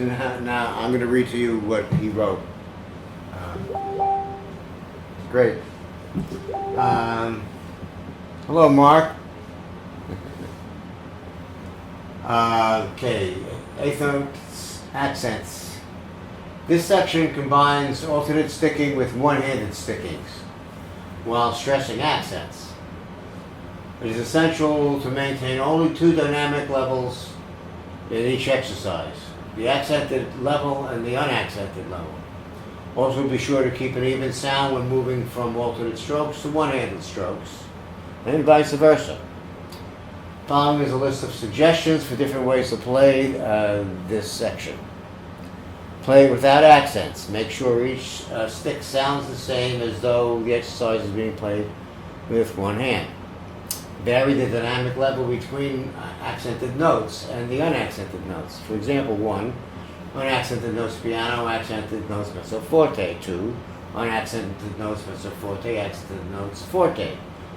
So now I'm going to read to you what he wrote. Great. Hello, Mark. Okay, eighth note, accents. This section combines alternate sticking with one-handed stickings while stressing accents. It is essential to maintain only two dynamic levels in each exercise, the accented level and the unaccented level. Also be sure to keep an even sound when moving from alternate strokes to one-handed strokes, and vice versa. Following is a list of suggestions for different ways to play this section. Play without accents. Make sure each stick sounds the same as though the exercise is being played with one hand. Vary the dynamic level between accented notes and the unaccented notes. For example, 1, unaccented notes piano, accented notes mezzo forte. 2, unaccented notes mezzo forte, accented notes forte.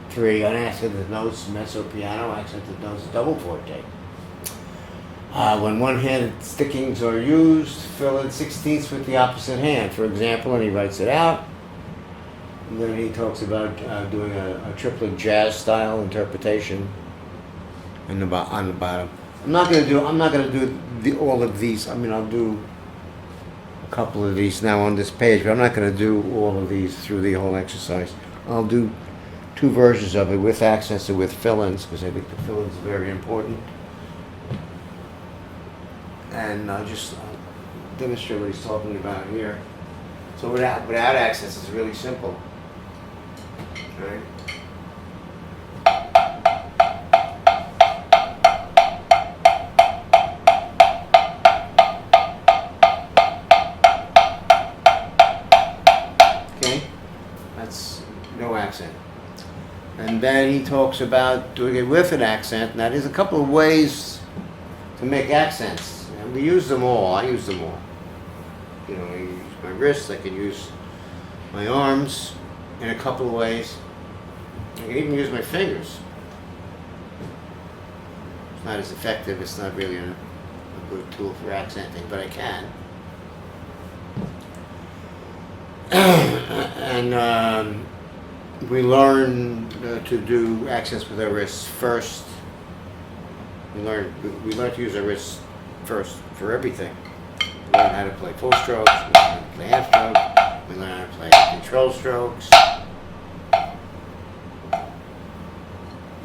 3, unaccented notes mezzo piano, accented notes double forte. When one-handed stickings are used, fill in sixteenths with the opposite hand. For example, and he writes it out. And then he talks about doing a triplet jazz style interpretation on the bottom. I'm not going to do all of these. I mean, I'll do a couple of these now on this page, but I'm not going to do all of these through the whole exercise. I'll do 2 versions of it with accents and with fill-ins, because I think the fill-ins are very important. And I'll just demonstrate what he's talking about here. So without accents, it's really simple. Right? Okay, that's no accent. And then he talks about doing it with an accent. Now there's a couple of ways to make accents, and we use them all. I use them all. You know, I use my wrists, I can use my arms in a couple of ways. I can even use my fingers. It's not as effective, it's not really a good tool for accenting, but I can. And we learn to do accents with our wrists first. We learn to use our wrists first for everything. We learn how to play full strokes, we learn how to play half strokes, we learn how to play control strokes.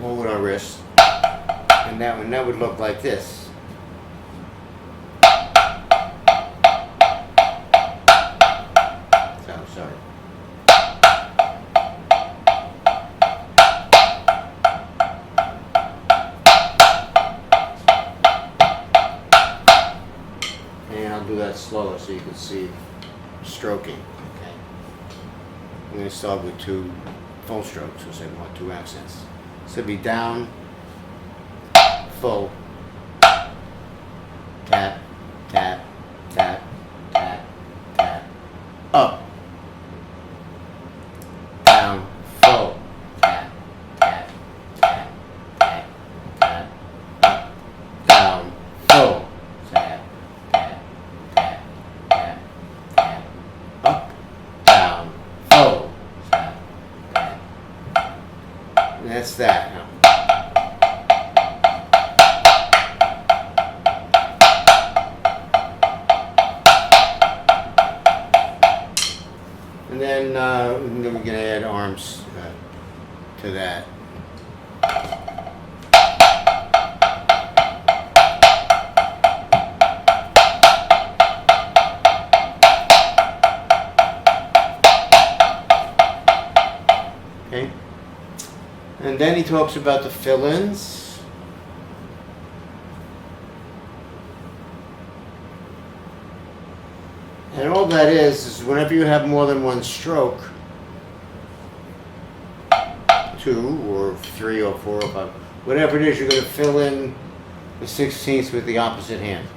All with our wrists. And that would look like this. So, sorry. And I'll do that slower so you can see stroking. Okay. I'm going to start with 2 full strokes because I want 2 accents. So it'll be down, full, tap, tap, tap, tap, tap, up, down, full, tap, tap, tap, tap, tap, up, down, full, tap, tap, tap, tap, tap, up, down, full, tap, tap. And that's that. And then we can add arms to that. Okay. And then he talks about the fill-ins. And all that is whenever you have more than one stroke, 2 or 3 or 4 or 5, whatever it is, you're going to fill in the 16th with the opposite hand.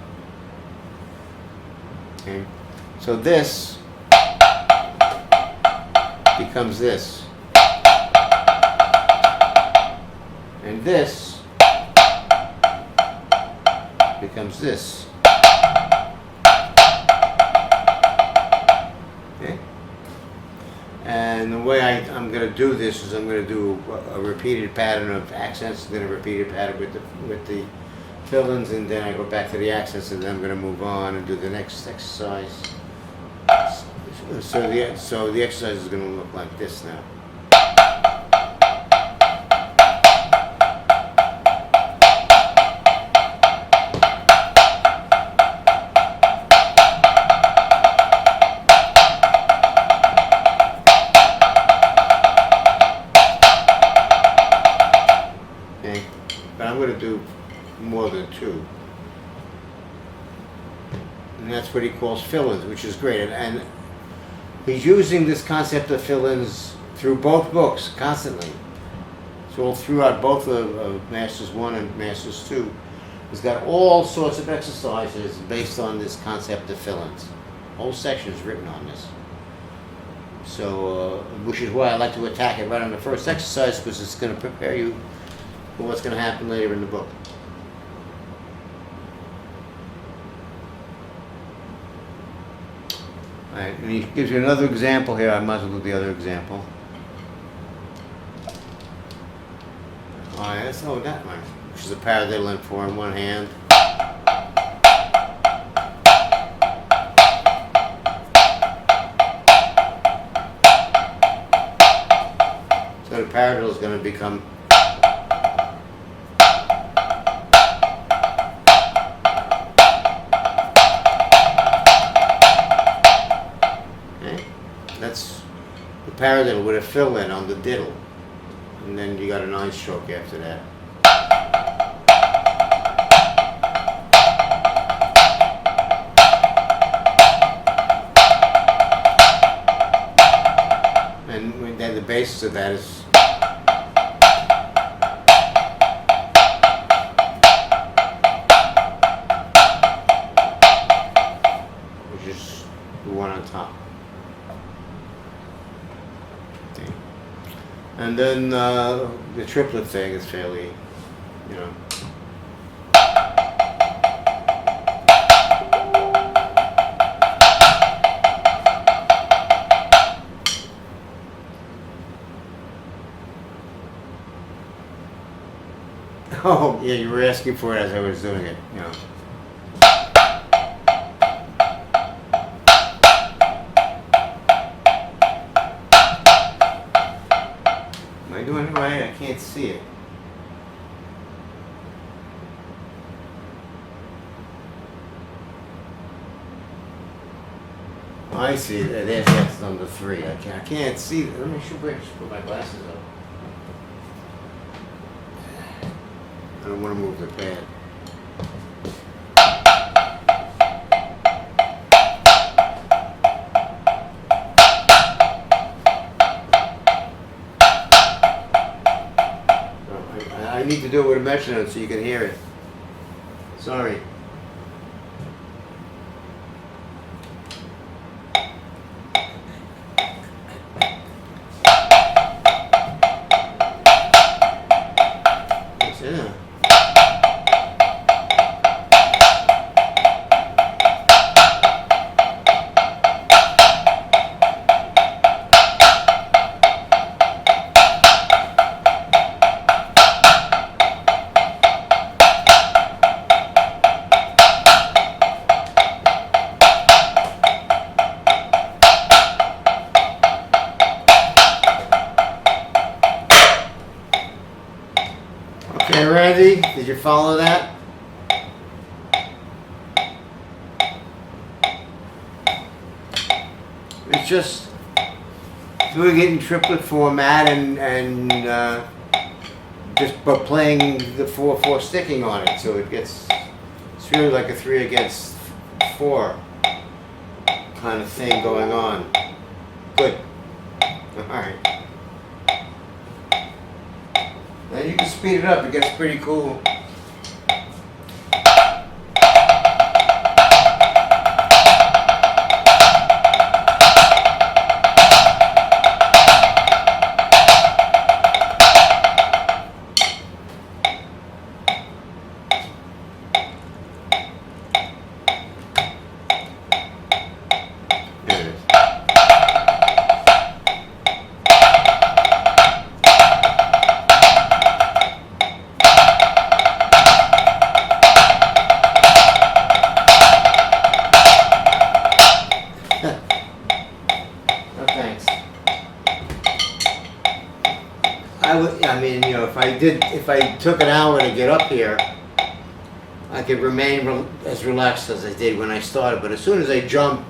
Okay? So this becomes this. And this becomes this. And the way I'm going to do this is I'm going to do a repeated pattern of accents, then a repeated pattern with the fill-ins, and then I go back to the accents, and then I'm going to move on and do the next exercise. So the exercise is going to look like this now. Okay, but I'm going to do more than two. And that's what he calls fill-ins, which is great. And he's using this concept of fill-ins through both books constantly. So all throughout both of Masters 1 and Masters 2, he's got all sorts of exercises based on this concept of fill-ins. Whole sections written on this. So, which is why I like to attack it right on the first exercise, because it's going to prepare you for what's going to happen later in the book. Alright, and he gives you another example here. I might as well do the other example. Alright, let's know that one. Which is a paradiddle in 4 in one hand. So the paradiddle is going to become that's the paradiddle with a fill-in on the diddle, and then you got a 9-stroke after that. And then the basis of that is which is the one on top. And then the triplet thing is fairly, you know. Oh, yeah, you were asking for it as I was doing it, you know. Am I doing it right? I can't see it. Oh, I see it. There's X number 3. I can't see it. Let me put my glasses up. I don't want to move the pad. I need to do it with a metronome so you can hear it. Sorry. Yeah. Okay, Randy, did you follow that? It's just doing it in triplet format and just by playing the 4/4 sticking on it, so it's really like a 3 against 4 kind of thing going on. Good. All right. Then you can speed it up. It gets pretty cool. There it is. would, I mean, you know, if I took an hour to get up here, I could remain as relaxed as I did when I started. But as soon as I jump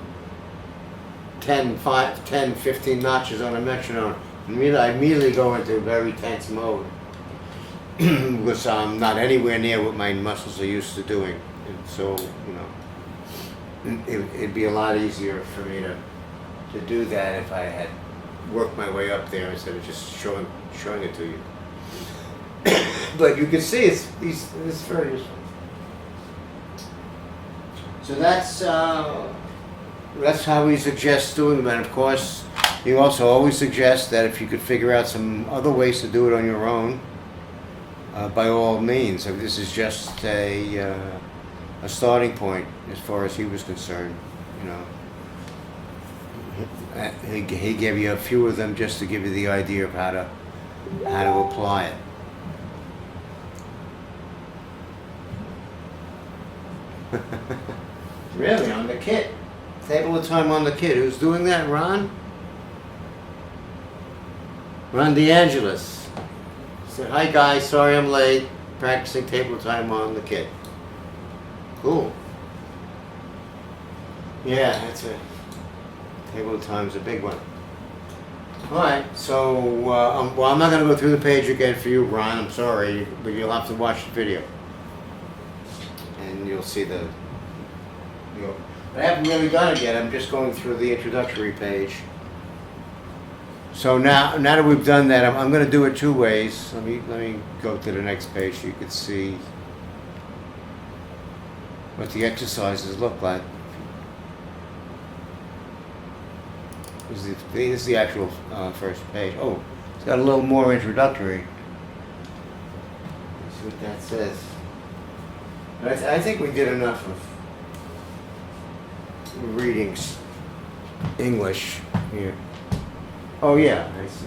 10, 15 notches on a metronome, I immediately go into a very tense mode because I'm not anywhere near what my muscles are used to doing. And so, you know, it'd be a lot easier for me to do that if I had worked my way up there instead of just showing it to you. But you can see it's very useful. So that's how we suggest doing them. And of course, he also always suggests that if you could figure out some other ways to do it on your own, by all means. So this is just a starting point as far as he was concerned. You know, he gave you a few of them just to give you the idea of how to apply it. Really, on the kit. Table of time on the kit. Who's doing that, Ron? Ron DeAngelis. Said, hi guys, sorry I'm late. Practicing table of time on the kit. Cool. Yeah, that's a table of time's a big one. Alright, so I'm not going to go through the page again for you, Ron. I'm sorry, but you'll have to watch the video. And you'll see the... I haven't really done it yet. I'm just going through the introductory page. So now that we've done that, I'm going to do it two ways. Let me go to the next page so you can see what the exercises look like. This is the actual first page. Oh, it's got a little more introductory. Let's see what that says. But I think we did enough of reading English here. Oh yeah, I see.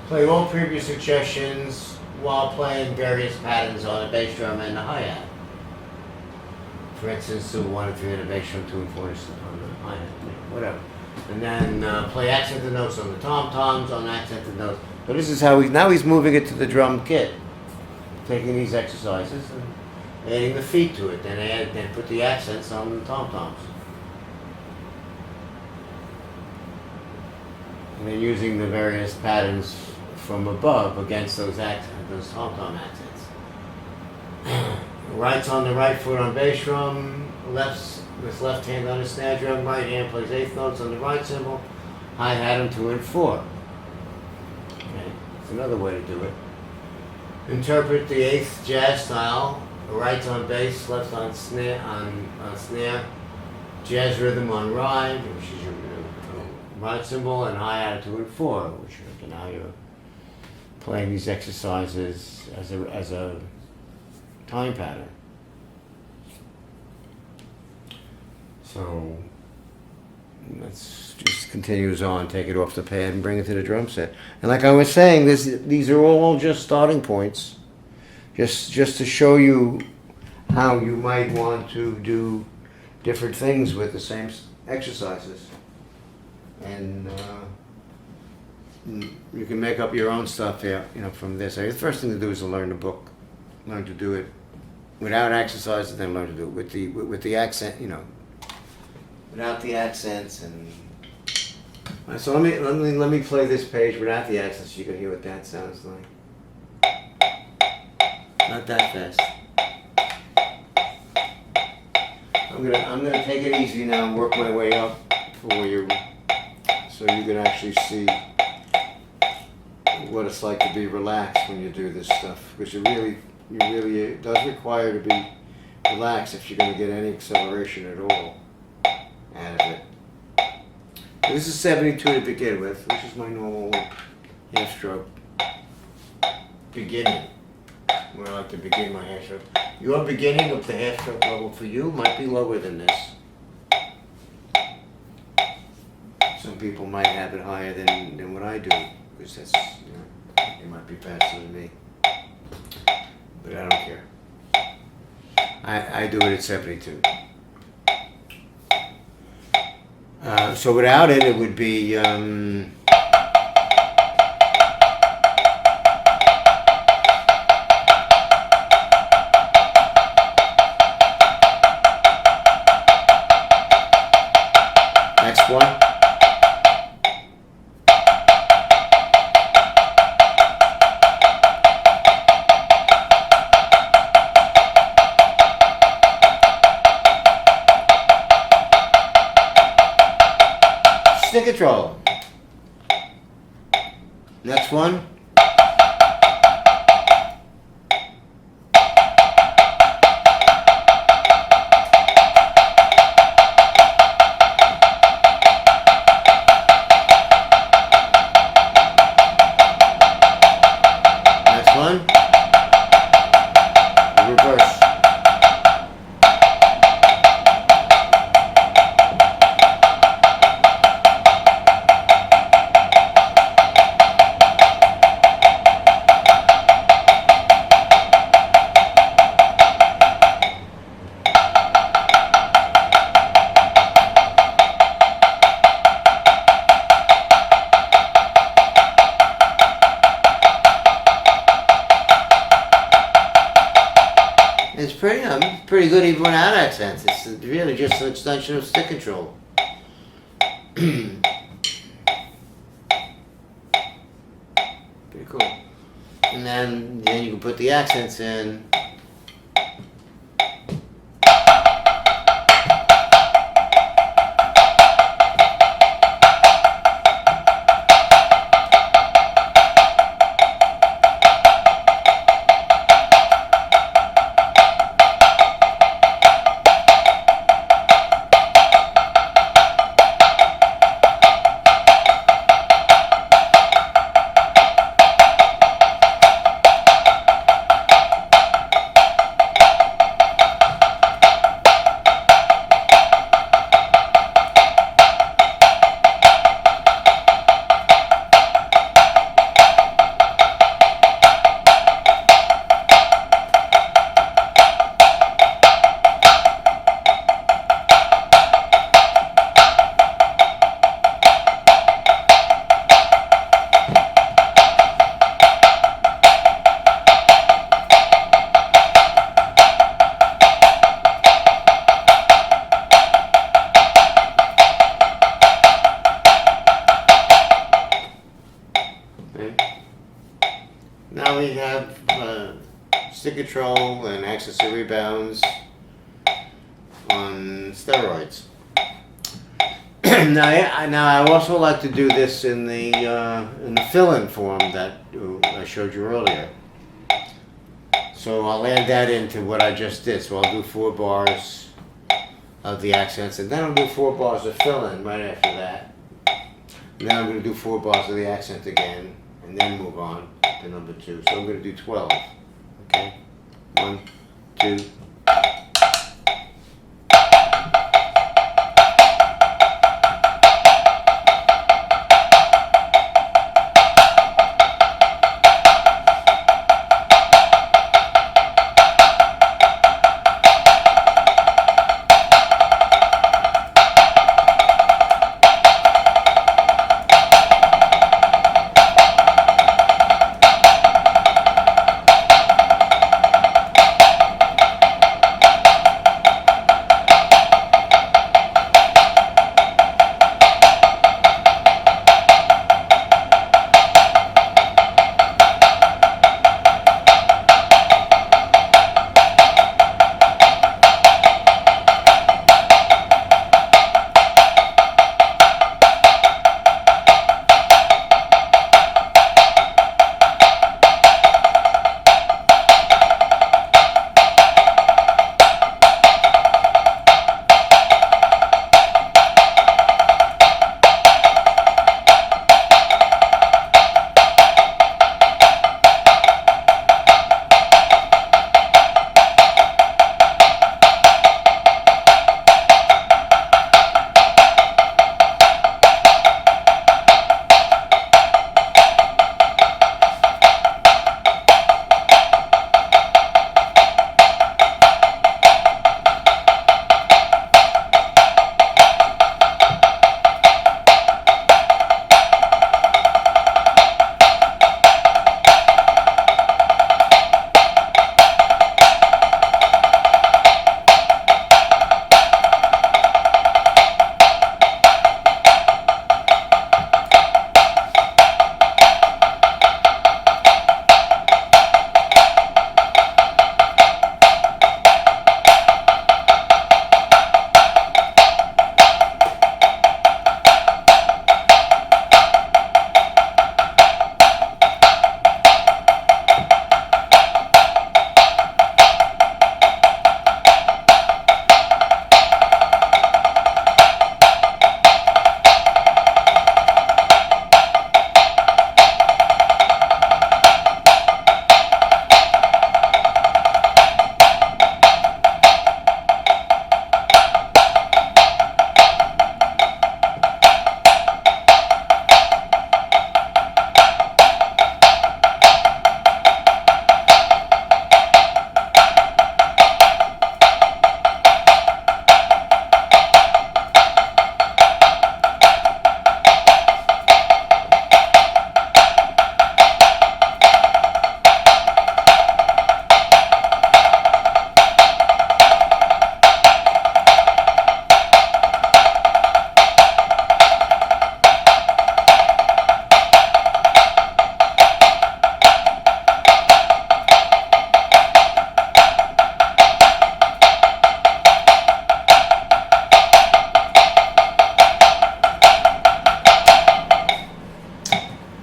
Play all previous suggestions while playing various patterns on a bass drum and the hi-hat. For instance, do 1 and 3 on the bass drum, 2 and 4 on the hi-hat, whatever. And then play accented notes on the tom-toms on accented notes. So this is how now he's moving it to the drum kit. Taking these exercises and adding the feet to it, then put the accents on the tom-toms. And then using the various patterns from above against those tom-tom accents. Right's on the right foot on bass drum, with left hand on the snare drum, right hand plays eighth notes on the right cymbal, hi-hat on 2 and 4. Okay, that's another way to do it. Interpret the eighth jazz style. Right on bass, left on snare, jazz rhythm on ride, which is your ride cymbal, and hi-hat 2 and 4, which now you're playing these exercises as a time pattern. So let's just continues on, take it off the pad and bring it to the drum set. And like I was saying, these are all just starting points. Just to show you how you might want to do different things with the same exercises. And you can make up your own stuff here, you know, from this. The first thing to do is to learn the book. Learn to do it without exercises, then learn to do it with the accent, you know, without the accents. And so let me play this page without the accents so you can hear what that sounds like. Not that fast. I'm gonna take it easy now and work my way up for you, so you can actually see what it's like to be relaxed when you do this stuff. Because it does require to be relaxed if you're going to get any acceleration at all out of it. This is 72 to begin with, which is my normal half stroke beginning. Where I like to begin my half stroke. Your beginning of the half stroke level for you might be lower than this. Some people might have it higher than what I do, because that's, you know, it might be faster than me. But I don't care. I do it at 72. So without it, it would be control. Next one. Next one. Reverse. It's pretty good even without accents. It's really just an extension of stick control. Pretty cool. And then you can put the accents in. Now we have stick control and access to rebounds on steroids. Now I also like to do this in the fill-in form that I showed you earlier. So I'll add that into what I just did. So I'll do 4 bars of the accents, and then I'll do 4 bars of fill-in right after that. And then I'm going to do 4 bars of the accent again, and then move on to number 2. So I'm going to do 12. Okay? 1, 2.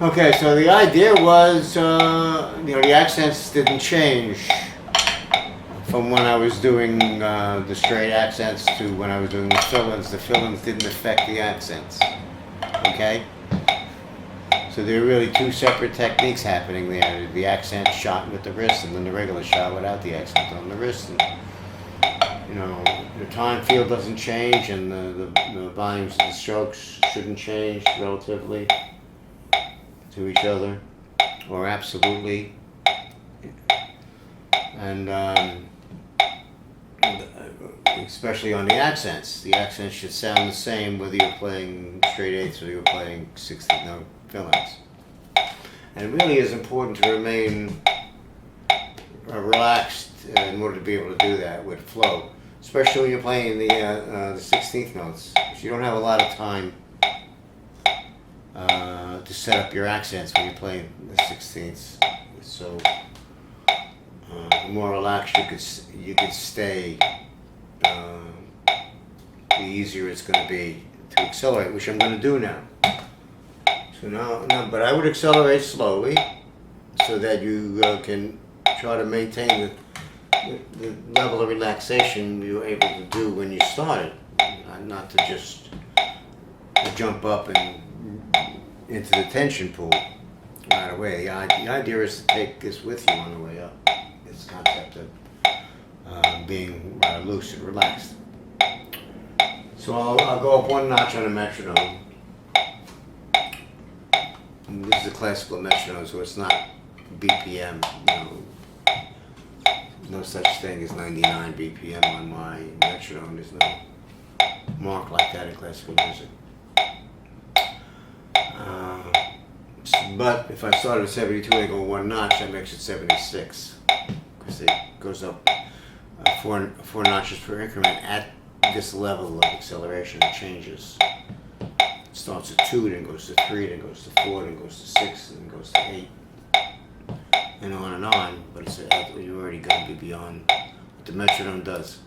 Okay, so the idea was, the accents didn't change from when I was doing the straight accents to when I was doing the fill-ins. The fill-ins didn't affect the accents. Okay? So there are really two separate techniques happening there. The accent shot with the wrist and then the regular shot without the accent on the wrist. And, the time field doesn't change and the volumes of the strokes shouldn't change relatively to each other or absolutely. And especially on the accents. The accents should sound the same whether you're playing straight eighths or you're playing 16th note fill-ins. And it really is important to remain relaxed in order to be able to do that with flow, especially when you're playing the 16th notes, because you don't have a lot of time to set up your accents when you're playing the 16ths. So the more relaxed you could stay, the easier it's going to be to accelerate, which I'm going to do now. So now, but I would accelerate slowly so that you can try to maintain the level of relaxation you were able to do when you started, not to just jump up and into the tension pool right away. The idea is to take this with you on the way up. This concept of being loose and relaxed. So I'll go up one notch on a metronome. And this is a classical metronome, so it's not BPM. No such thing as 99 BPM on my metronome. There's no mark like that in classical music. But if I started at 72 and I go one notch, that makes it 76, because it goes up four notches per increment at this level of acceleration. It changes. It starts at 2, then goes to 3, then goes to 4, then goes to 6, and then goes to 8, and on, but you're already going to be beyond what the metronome does.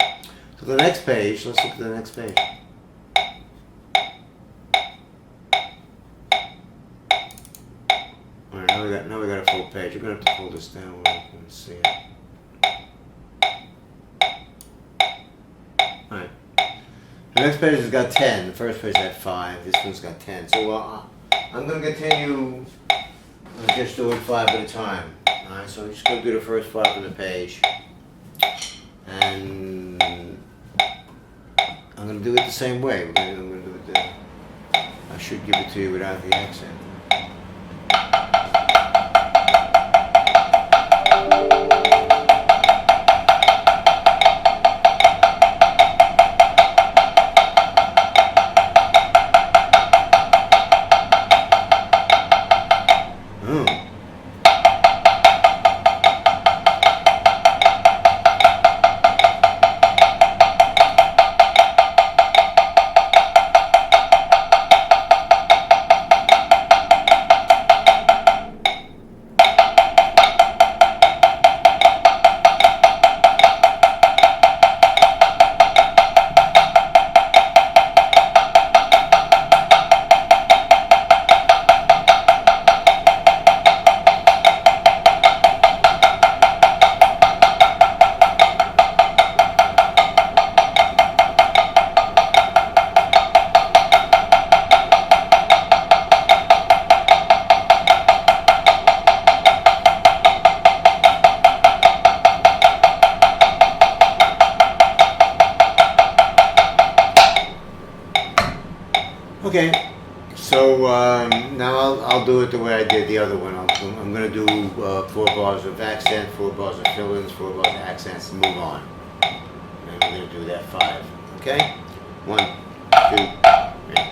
So the next page, let's look at the next page. Alright, now we got a full page. We're going to have to pull this down where we can see it. Alright. The next page has got 10. The first page had 5. This one's got 10. So I'm going to continue just doing 5 at a time. Alright, so I'm just going to do the first 5 on the page. And I'm going to do it the same way. I'm going to do it I should give it to you without the accent. Okay, so now I'll do it the way I did the other one. I'm going to do 4 bars of accent, 4 bars of fill-ins, 4 bars of accents, and move on. And we're going to do that 5. Okay? 1, 2, 3.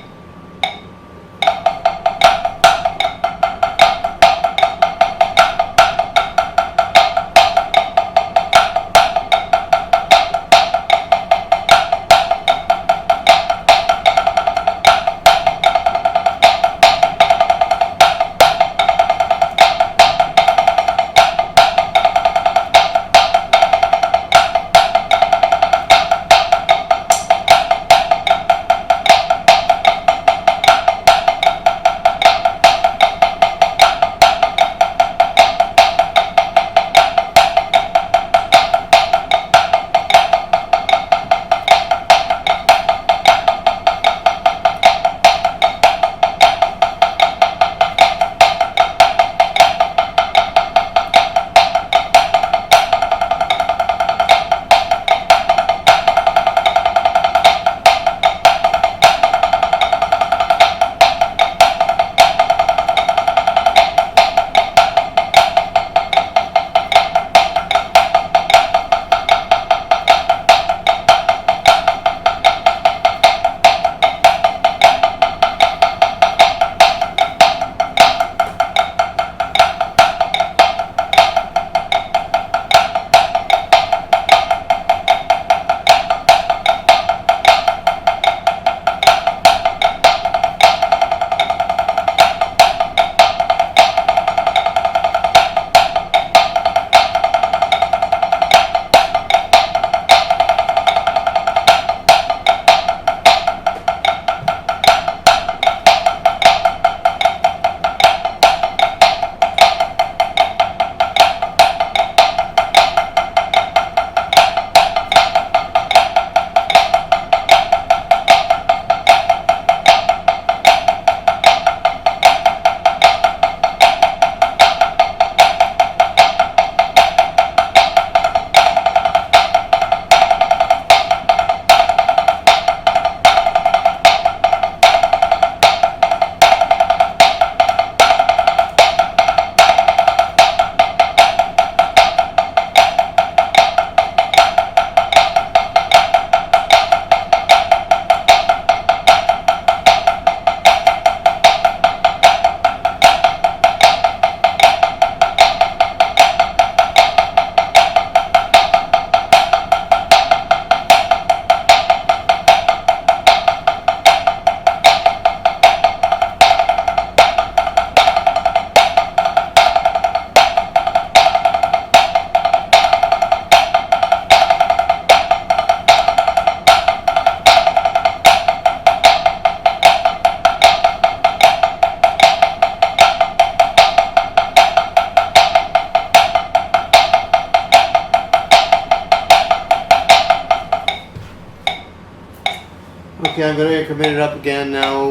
Okay, I'm going to increment it up again now.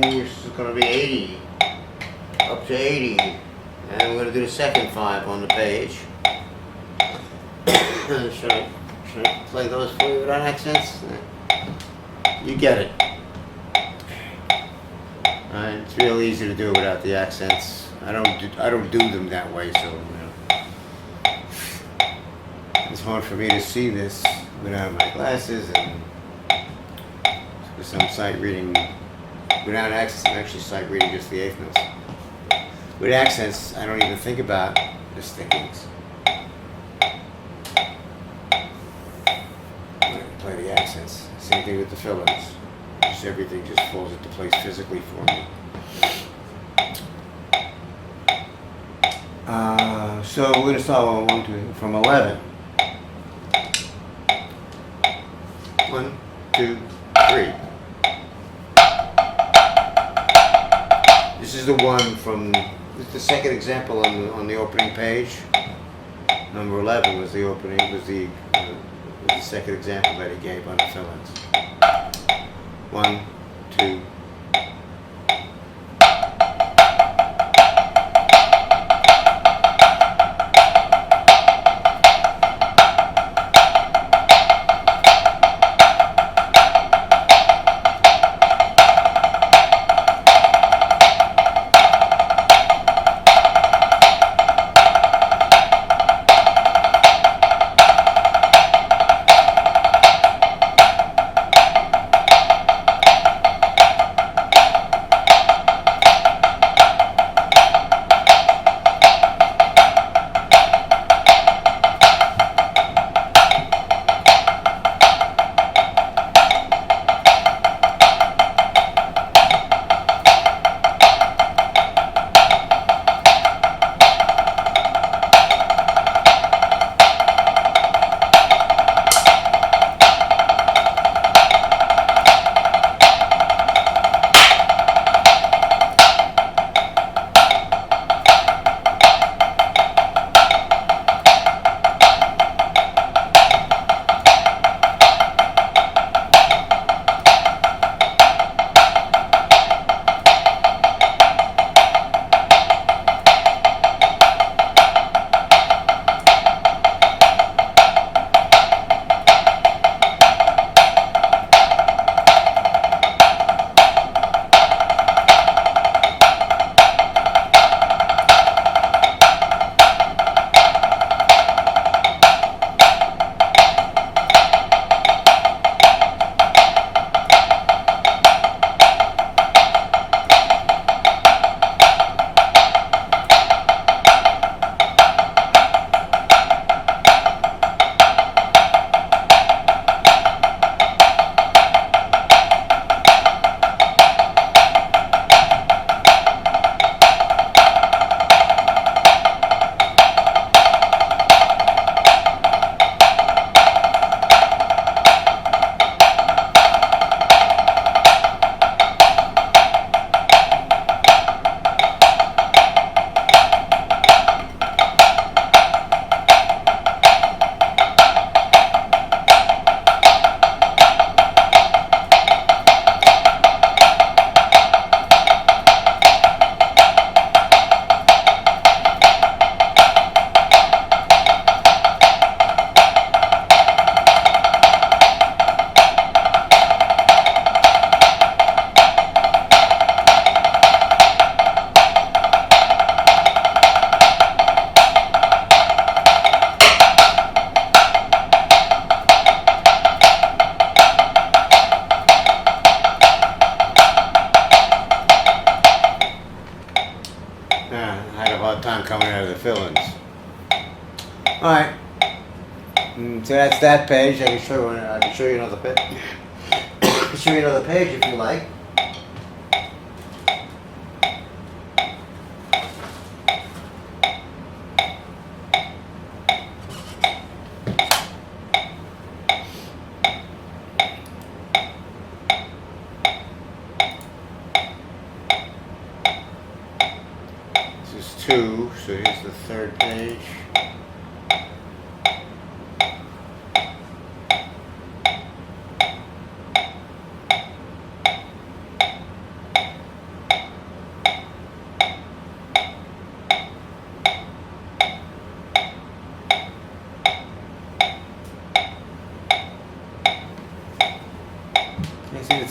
This is going to be 80. Up to 80. And we're going to do the second 5 on the page. should I play those for you without accents? You get it. It's real easy to do without the accents. I don't do them that way, so it's hard for me to see this without my glasses, and because I'm sight reading without accents. I'm actually sight reading just the eighth notes. With accents, I don't even think about the stickings. Play the accents. Same thing with the fillers. Just everything just falls into place physically for me. So we're going to start from 11. 1, 2, 3. This is the one from. This is the second example on the opening page. Number 11 was the opening. Was the second example that he gave on the fill-ins. 1, 2. Coming out of the fill-ins. Alright. So that's that page. I can show you another page. I can show you another page if you like. This is 2, so here's the third page.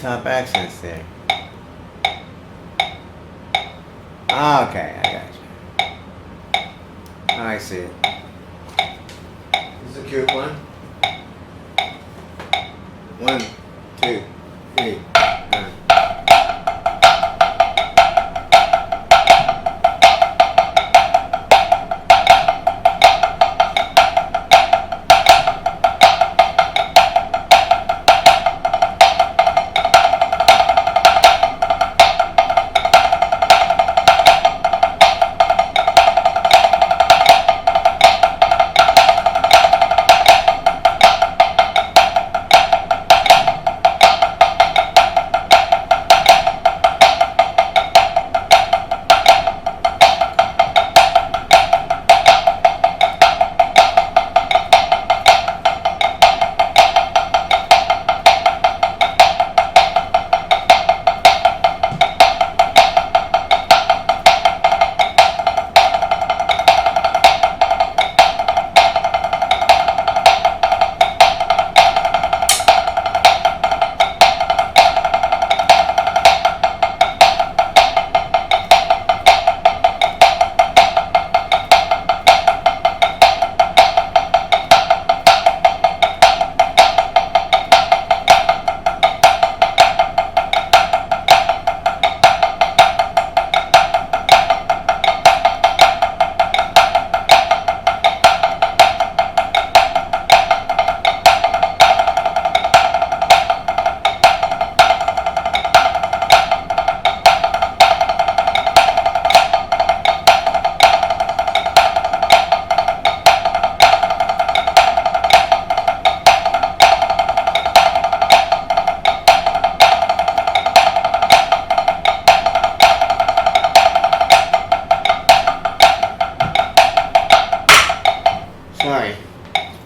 top accents there. Okay, I got you. I see it. This is a cute one. 1, 2, 3. Sorry,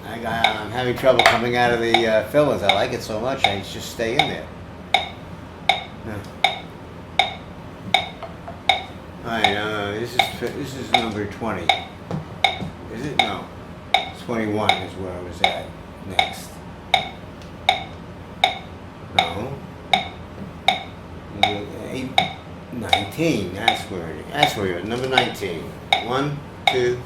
I'm having trouble coming out of the fillers. I like it so much, I just stay in there. No. Alright, this is number 20. Is it? No. 21 is where I was at next. No. 19. That's where you're at. Number 19. 1, 2.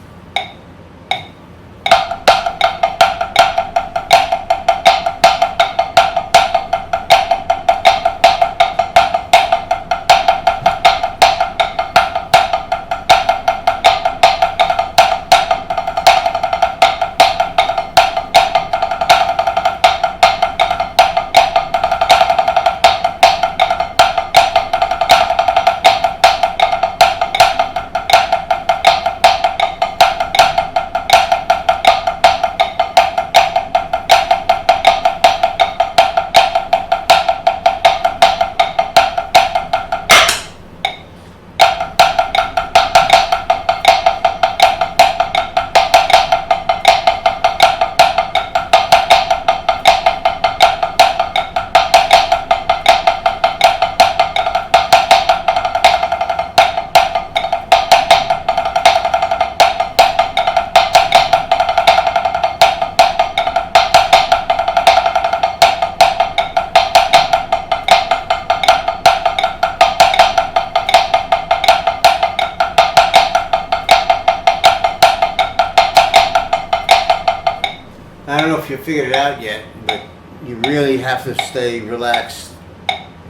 I don't know if you figured it out yet, but you really have to stay relaxed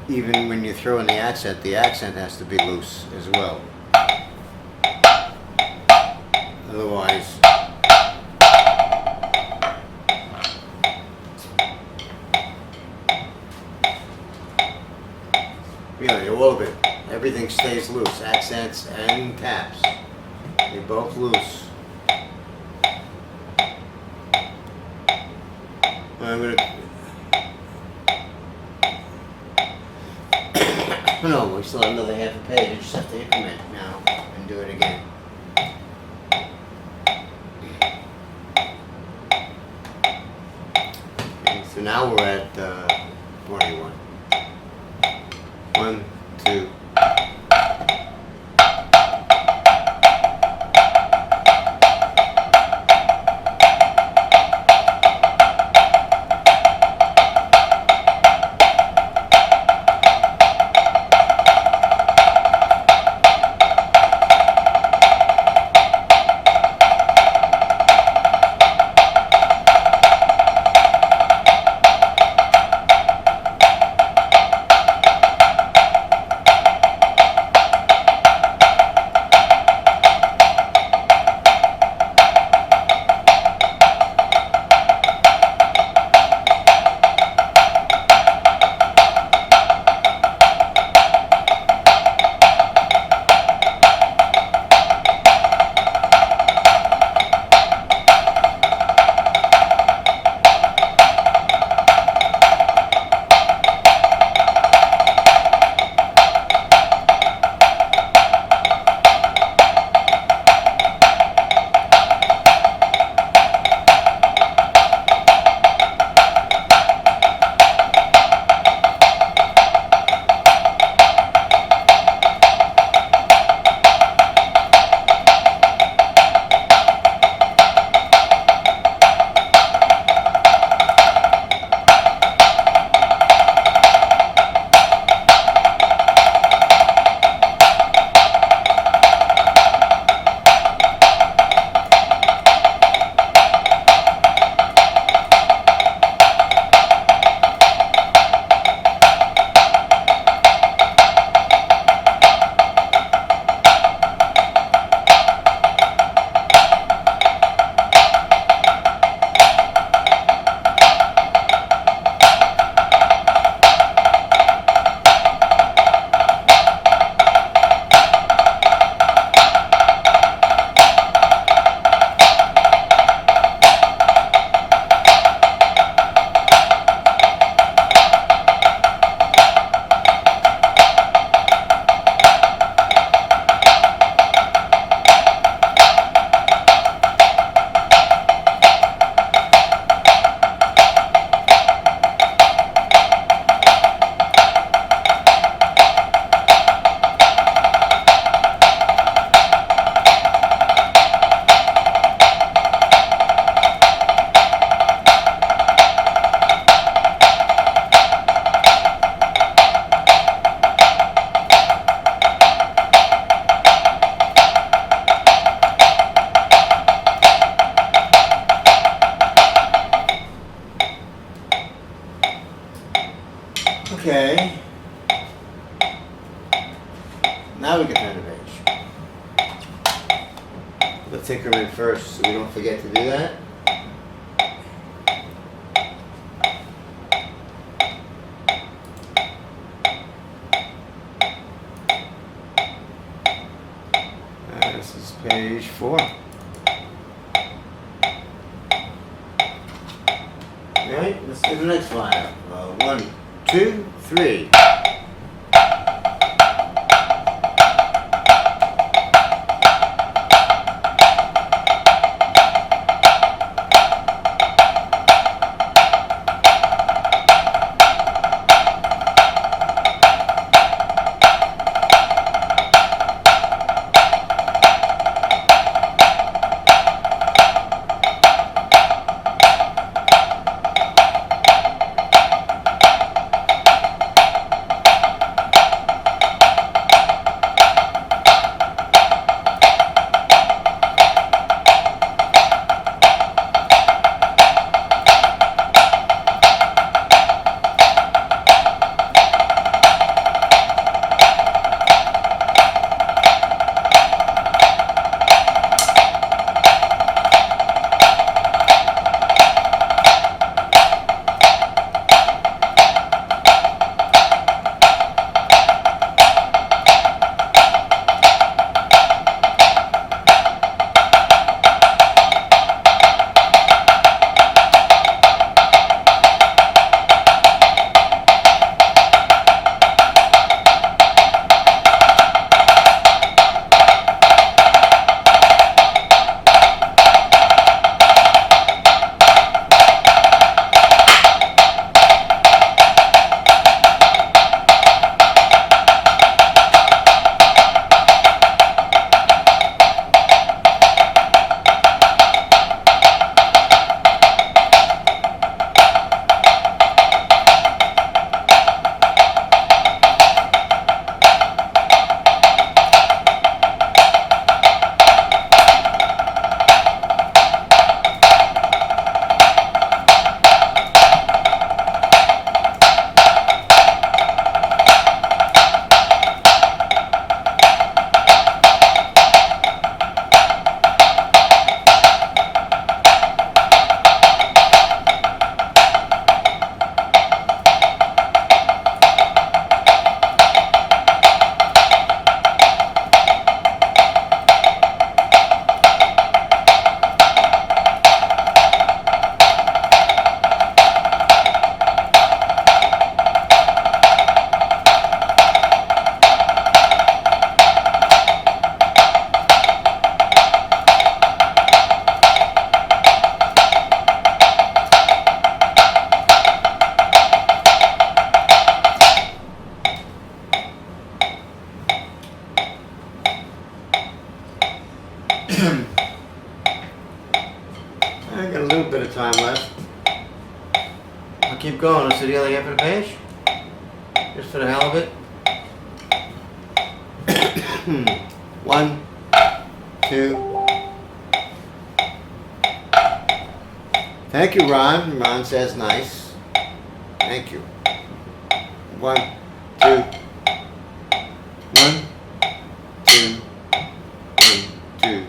even when you throw in the accent. The accent has to be loose as well. Otherwise, really, all of it. Everything stays loose. Accents and taps. They're both loose. I'm gonna. No, we still have another half a page. I just have to increment now and do it again. Okay, so now we're at 41. 1, 2. Okay. Now we can turn the page. Let's take her in first so we don't forget to do that. This is page 4. Alright, let's do the next file. 1, 2, 3. I got a little bit of time left. I'll keep going. Let's do the other half of the page. Just for the hell of it. 1, 2. Thank you, Ron. Ron says nice. Thank you. 1, 2. 1, 2. 1, 2.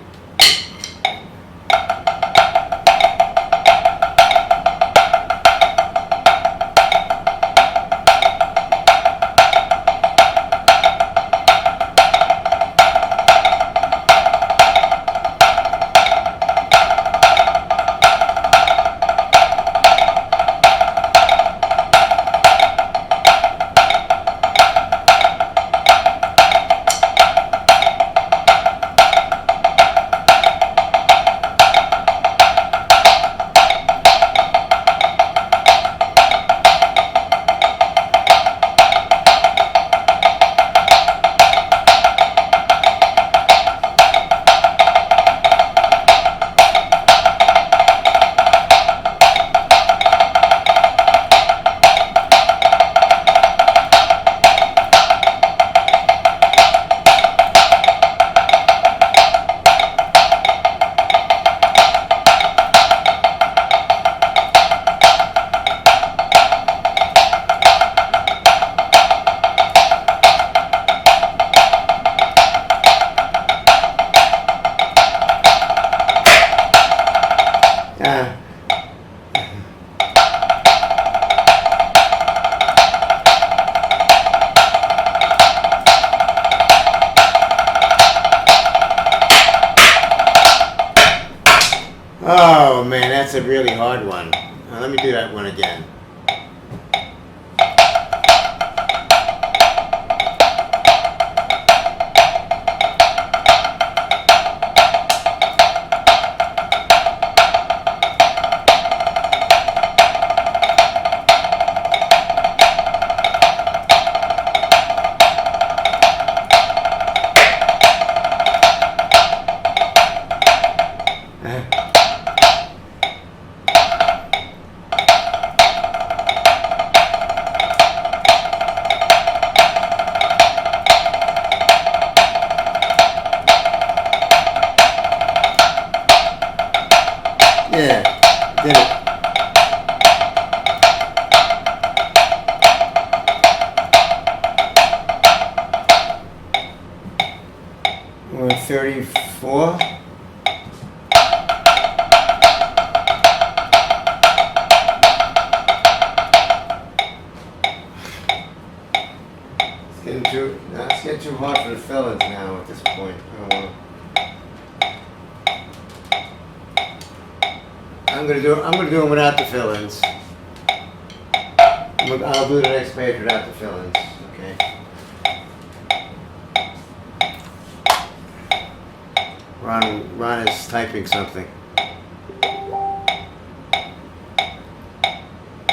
Uh, oh man, that's a really hard one. Let me do that one again. Yeah, did it. We're 34. It's getting too hard for the fellas now at this point. I'm gonna do them without the fill-ins. I'll do the next page without the fill-ins. Okay. Ron is typing something.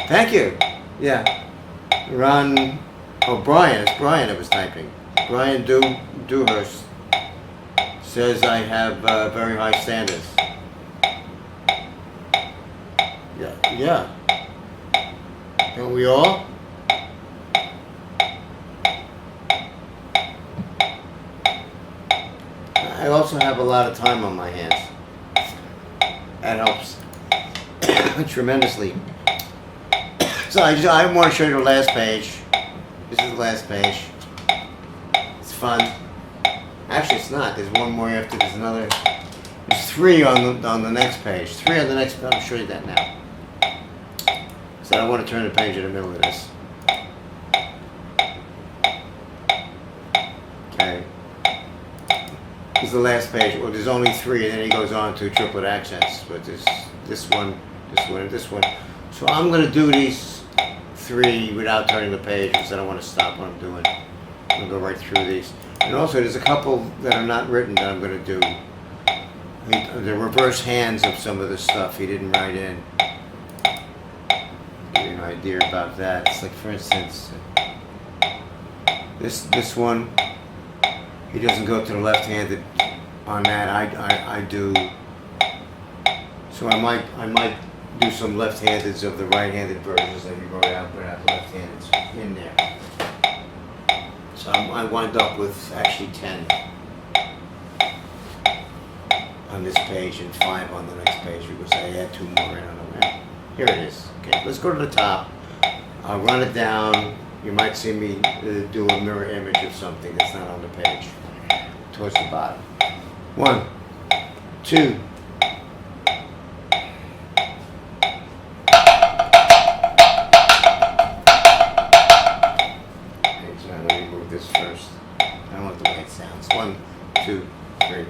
Thank you. Yeah. Ron. Oh, Brian. It's Brian that was typing. Brian Dewhurst says I have very high standards. Yeah. Don't we all? I also have a lot of time on my hands. That helps tremendously. So I want to show you the last page. This is the last page. It's fun. Actually, it's not. There's one more after. There's another. There's 3 on the next page. 3 on the next page. I'll show you that now. So I want to turn the page in the middle of this. Okay. This is the last page. Well, there's only 3, and then he goes on to triplet accents. But this one, and this one. So I'm going to do these 3 without turning the page because I don't want to stop what I'm doing. I'm going to go right through these. And also, there's a couple that are not written that I'm going to do. The reverse hands of some of the stuff he didn't write in. Give you an idea about that. It's like, for instance, this one, he doesn't go to the left-handed on that. I do. So I might do some left-handeds of the right-handed versions that he wrote out, but have the left-handeds in there. So I wind up with actually 10 on this page and 5 on the next page because I add 2 more in on the way. Here it is. Okay, let's go to the top. I'll run it down. You might see me do a mirror image of something that's not on the page towards the bottom. 1, 2. Let me move this first. I don't like the way it sounds. 1, 2, 3.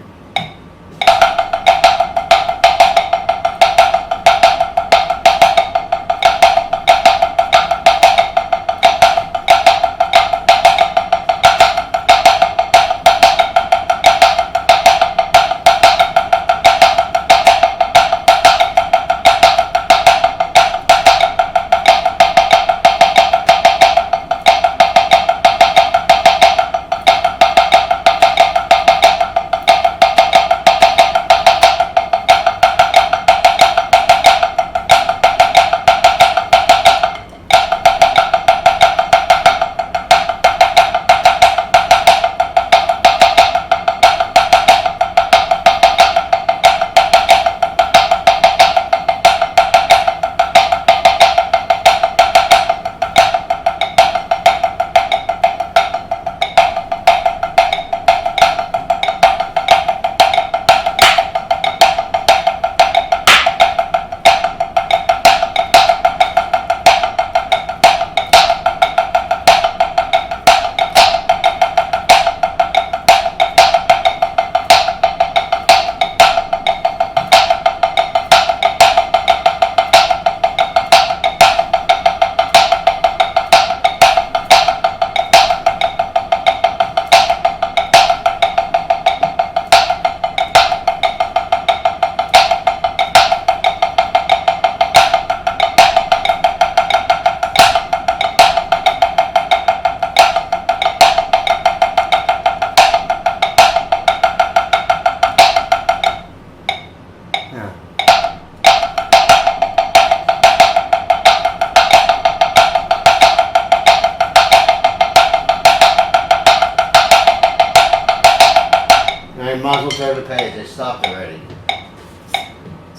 might as well turn the page. They stopped already.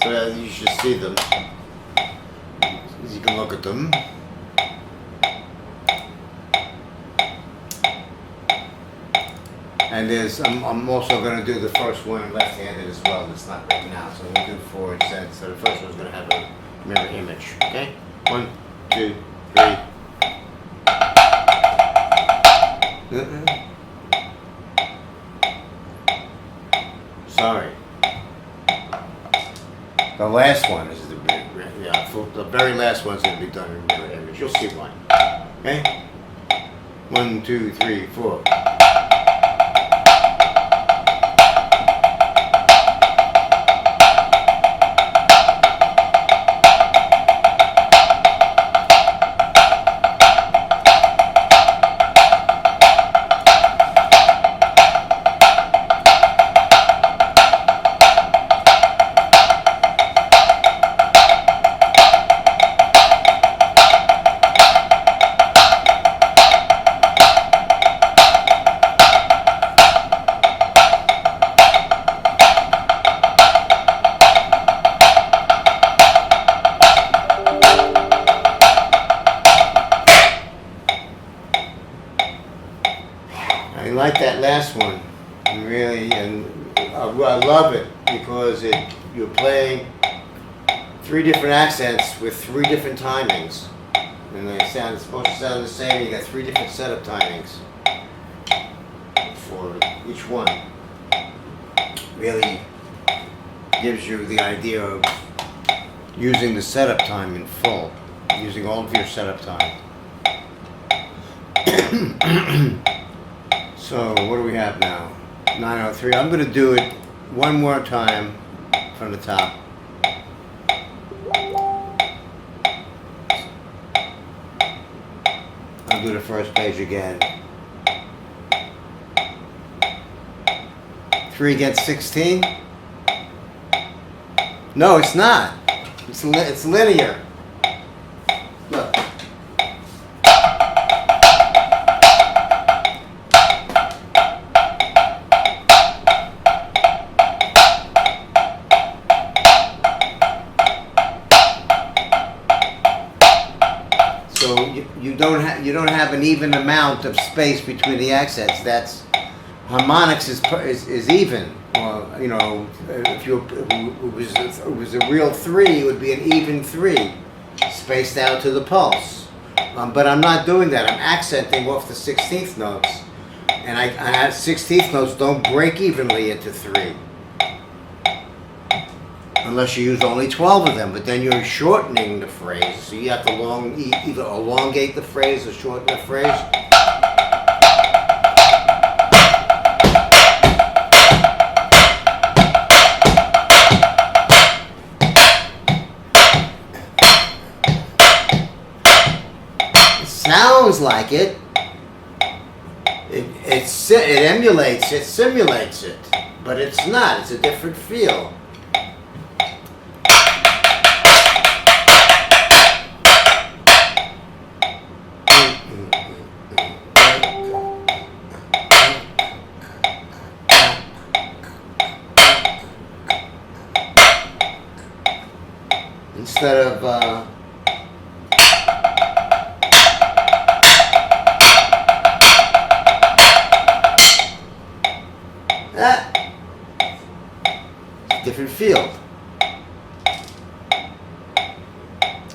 So you should see them. You can look at them. And I'm also going to do the first one left-handed as well. It's not right now, so I'm going to do forward set. So the first one's going to have a mirror image. Okay? 1, 2, 3. Sorry. The last one is the very last one's going to be done in mirror image. You'll see why. Okay? 1, 2, 3, 4. I like that last one, really, and I love it because you're playing 3 different accents with 3 different timings, and they sound supposed to sound the same. You got 3 different setup timings for each one. Really gives you the idea of using the setup time in full, using all of your setup time. So what do we have now? 903. I'm going to do it one more time from the top. I'll do the first page again. 3 against 16? No, it's not. It's linear. Look. So you don't have an even amount of space between the accents. That's harmonics is even. Well, you know, if it was a real 3, it would be an even 3, spaced out to the pulse. But I'm not doing that. I'm accenting off the 16th notes, and I have 16th notes don't break evenly into 3. Unless you use only 12 of them, but then you're shortening the phrase, so you have to either elongate the phrase or shorten the phrase. It sounds like it. It emulates it, simulates it, but it's not. It's a different feel. Instead of that, different field.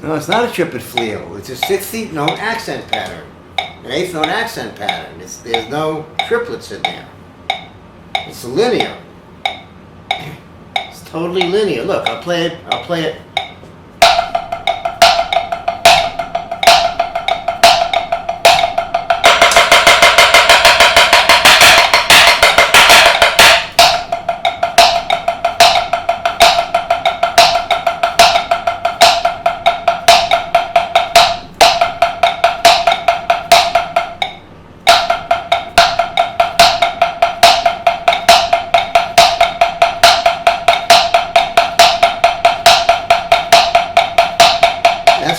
No, it's not a triplet feel. It's a 16th note accent pattern, an 8th note accent pattern. There's no triplets in there. It's linear. It's totally linear. Look, I'll play it.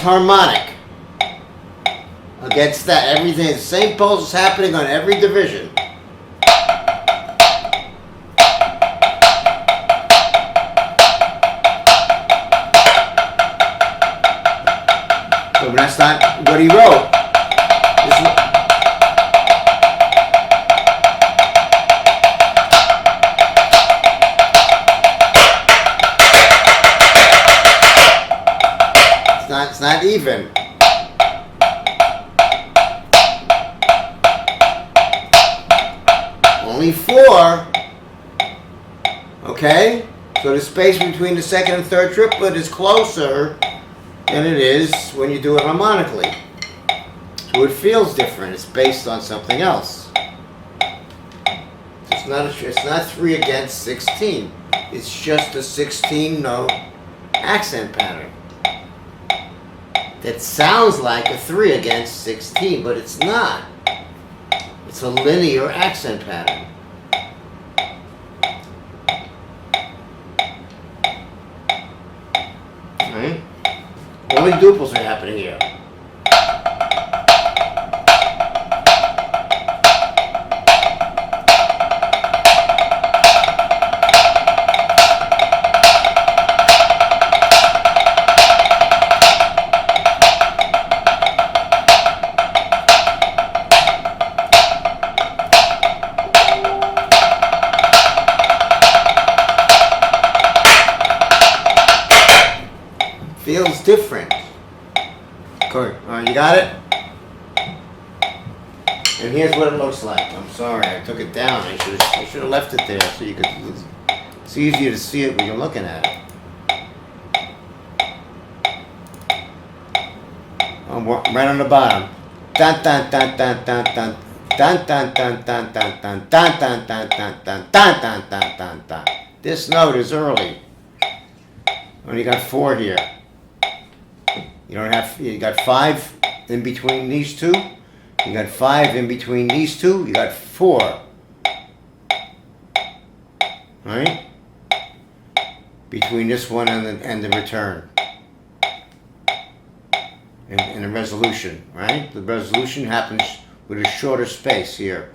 Harmonic against that. Everything, the same pulse is happening on every division. but that's not what he wrote. It's not even. Only 4. Okay? So the space between the second and third triplet is closer than it is when you do it harmonically. So it feels different. It's based on something else. It's not 3 against 16. It's just a 16-note accent pattern. That sounds like a 3 against 16, but it's not. It's a linear accent pattern. Right? Only duples are happening here. Feels different. Cool. Alright, you got it? And here's what it looks like. I'm sorry, I took it down. I should have left it there so you could. It's easier to see it when you're looking at it. Right on the bottom. Dun dun dun dun dun dun. Dun dun dun dun dun dun dun dun dun dun dun dun dun dun dun dun. This note is early. Only got 4 here. You got 5 in between these two. You got 5 in between these two. You got 4. Right? Between this one and the return. And the resolution, right? The resolution happens with a shorter space here.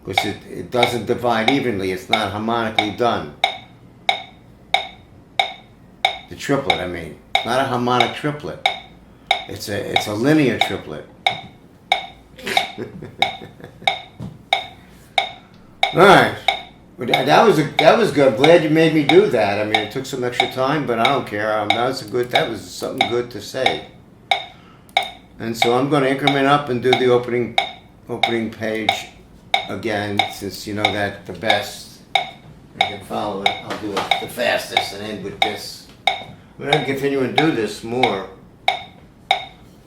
Because it doesn't divide evenly. It's not harmonically done. The triplet, I mean. Not a harmonic triplet. It's a linear triplet. Alright. That was good. I'm glad you made me do that. I mean, it took some extra time, but I don't care. That was something good to say. And so I'm going to increment up and do the opening page again, since you know that the best. You can follow it. I'll do it the fastest and end with this. We're going to continue and do this more.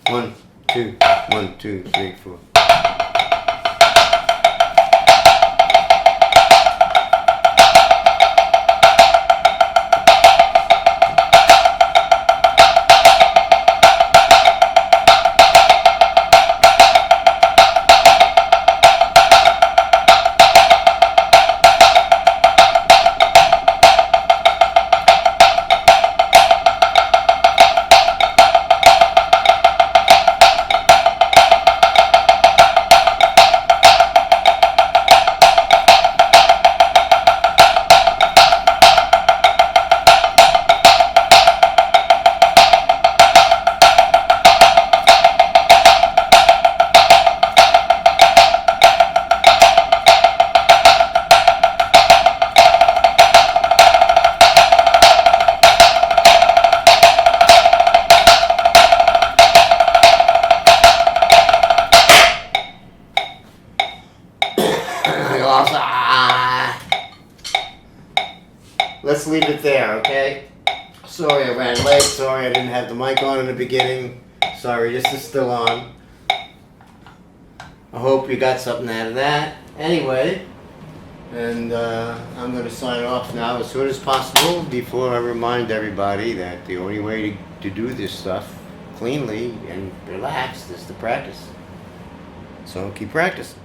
1, 2, 1, 2, 3, 4. Let's leave it there, okay? Sorry I ran late. Sorry I didn't have the mic on in the beginning. Sorry, this is still on. I hope you got something out of that. Anyway, and I'm going to sign off now as soon as possible before I remind everybody that the only way to do this stuff cleanly and relaxed is to practice. So keep practicing.